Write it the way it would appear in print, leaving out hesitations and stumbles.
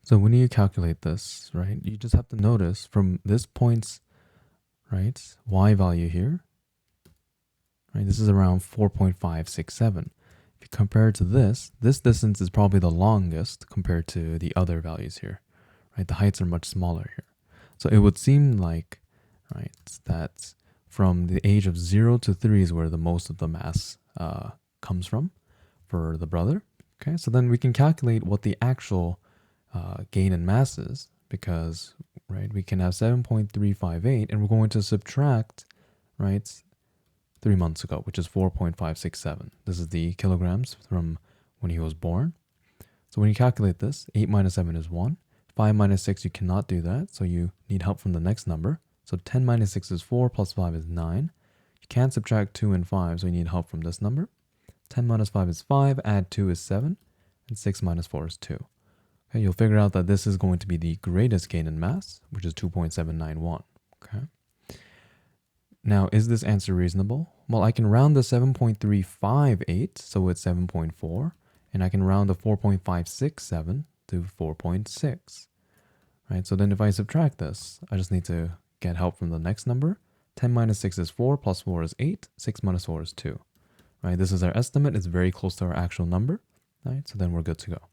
So when you calculate this, right, you just have to notice from this point's, right, y value here, right, this is around 4.567. If you compare it to this distance is probably the longest compared to the other values here, right? The heights are much smaller here. So it would seem like, right, that from the age of 0 to 3 is where the most of the mass comes from for the brother. Okay, so then we can calculate what the actual gain in mass is, because, right, we can have 7.358 and we're going to subtract, right, 3 months ago, which is 4.567. This is the kilograms from when he was born. So when you calculate this, 8 minus 7 is 1. 5 minus 6, you cannot do that, so you need help from the next number. So 10 minus 6 is 4, plus 5 is 9. You can't subtract 2 and 5, so you need help from this number. 10 minus 5 is 5, add 2 is 7, and 6 minus 4 is 2. Okay, you'll figure out that this is going to be the greatest gain in mass, which is 2.791. Okay. Now, is this answer reasonable? Well, I can round the 7.358, so it's 7.4, and I can round the 4.567 to 4.6, right? So then if I subtract this, I just need to get help from the next number. 10 minus 6 is 4, plus 4 is 8, 6 minus 4 is 2, right? This is our estimate. It's very close to our actual number, right? So then we're good to go.